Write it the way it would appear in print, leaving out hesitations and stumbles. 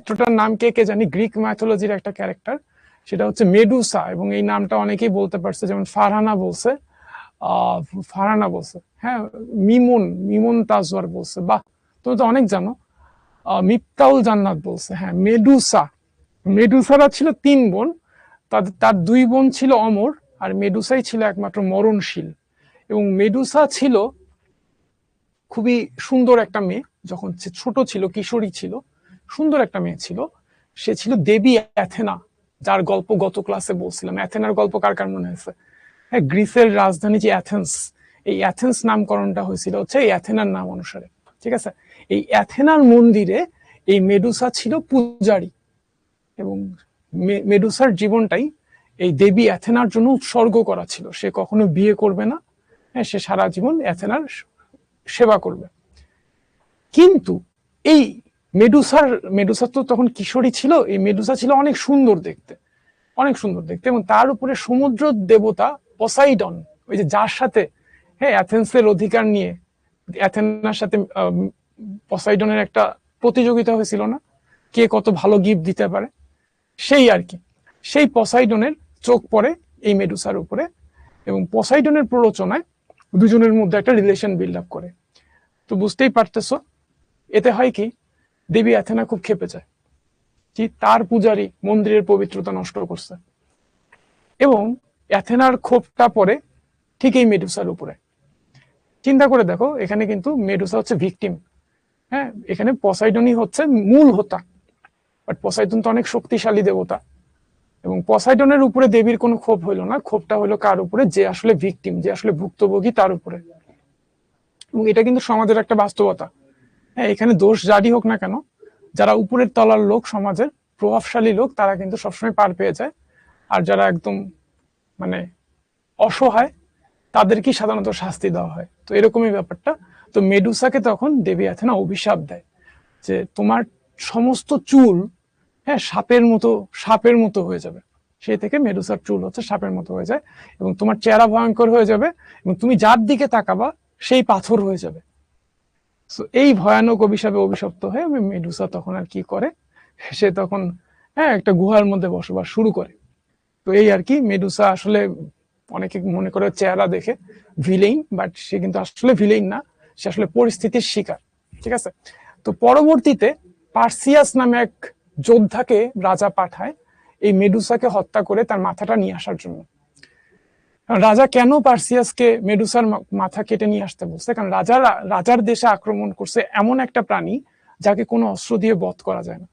চরিত্রটার নাম কে কে জানি, গ্রিক মাইথোলজির একটা ক্যারেক্টার, সেটা হচ্ছে মেডুসা। এবং এই নামটা অনেকেই বলতে পারছে, যেমন ফারহানা বলছে, হ্যাঁ, মিমুন তাজওয়ার বলছে, বাহ তুমি তো অনেক জানো। মিফতাউল জান্নাত বলছে, হ্যাঁ মেডুসা। মেডুসারা ছিল 3 বোন, তার 2 বোন ছিল অমর, আর মেডুসাই ছিল একমাত্র মরণশীল। এবং মেডুসা ছিল খুবই সুন্দর একটা মেয়ে, যখন সে ছোট ছিল, কিশোরী ছিল, সুন্দর একটা মেয়ে ছিল। সে ছিল দেবী অ্যাথেনা, যার গল্প গত ক্লাসে বলছিলাম। অ্যাথেনার গল্প কার কার মনে আছে? হ্যাঁ, গ্রিসের রাজধানী যে অ্যাথেন্স, এই অ্যাথেন্স নামকরণটা হয়েছিল হচ্ছে এই অ্যাথেনার নাম অনুসারে। ঠিক আছে, এই অ্যাথেনার মন্দিরে এই মেডুসা ছিল পূজারী, এবং মেডুসার জীবনটাই এই দেবী অ্যাথেনার জন্য উৎসর্গ করা ছিল। সে কখনো বিয়ে করবে না, হ্যাঁ, সে সারা জীবন অ্যাথেনার সেবা করবে। কিন্তু এই মেডুসা তো তখন কিশোরী ছিল, এই মেডুসা ছিল অনেক সুন্দর দেখতে, অনেক সুন্দর দেখতে। এবং তার উপরে সমুদ্র দেবতা পসাইডন, ওই যে যার সাথে, হ্যাঁ, অ্যাথেন্সের অধিকার নিয়ে অ্যাথেনার সাথে পসাইডনের একটা প্রতিযোগিতা হয়েছিল না, কে কত ভালো গিফট দিতে পারে, সেই আর কি। সেই পসাইডনের চোখ পড়ে এই মেডুসার উপরে, এবং পসাইডনের প্ররোচনায় দুজনের মধ্যে একটা রিলেশন বিল্ড আপ করে। তো বুঝতেই পারতেছো, এতে হয় কি, দেবী অ্যাথেনা খুব ক্ষেপে যায় যে তার পূজারী মন্দিরের পবিত্রতা নষ্ট করছে, এবং অ্যাথেনার ক্ষোভটা পড়ে ঠিক এই মেডুসার উপরে। চিন্তা করে দেখো, এখানে কিন্তু মেডুসা হচ্ছে ভিকটিম, হ্যাঁ, এখানে পসাইডনই হচ্ছে মূল হোতা, বাট পসাইডন তো অনেক শক্তিশালী দেবতা, এবং পসাইডনের উপরে দেবীর কোনো ক্ষোভ হইলো না, ক্ষোভটা হলো কার উপরে, যে আসলে ভিকটিম, যে আসলে ভুক্তভোগী, তার উপরে। এবং এটা কিন্তু সমাজের একটা বাস্তবতা। হ্যাঁ, এখানে দোষ যারই হোক না কেন, যারা উপরের তলার লোক, সমাজের প্রভাবশালী লোক, তারা কিন্তু সবসময় পার পেয়ে যায়, আর যারা একদম মানে অসহায়, তাদেরকেই সাধারণত শাস্তি দেওয়া হয়। তো এরকমই ব্যাপারটা। তো মেডুসাকে তখন দেবী অ্যাথেনা অভিশাপ দেয় যে তোমার সমস্ত চুল, হ্যাঁ, সাপের মতো হয়ে যাবে। সেই থেকে মেডুসার চুল হচ্ছে সাপের মতো হয়ে যায়, এবং তোমার চেহারা ভয়ঙ্কর হয়ে যাবে, এবং তুমি যার দিকে তাকাবা সেই পাথর হয়ে যাবে। তো এই ভয়ানক অভিশাপে অভিশপ্ত হয়ে মেডুসা তখন আর কি করে, সে তখন, হ্যাঁ, একটা গুহার মধ্যে বসবাস শুরু করে। তো এই আর কি, মেডুসা আসলে অনেকে মনে করে চেহারা দেখে ভিলেইন, বাট সে কিন্তু আসলে ভিলেইন না, সে আসলে পরিস্থিতির শিকার। ঠিক আছে, তো পরবর্তীতে পার্সিয়াস নামে এক যোদ্ধাকে রাজা পাঠায় এই মেডুসাকে হত্যা করে তার মাথাটা নিয়ে আসার জন্য। রাজা কেন পার্সিয়াসকে মেডুসার মাথা কেটে নিয়ে আসতে বলছে? কারণ রাজার দেশে আক্রমণ করছে এমন একটা প্রাণী যাকে কোনো অস্ত্র দিয়ে বধ করা যায় না।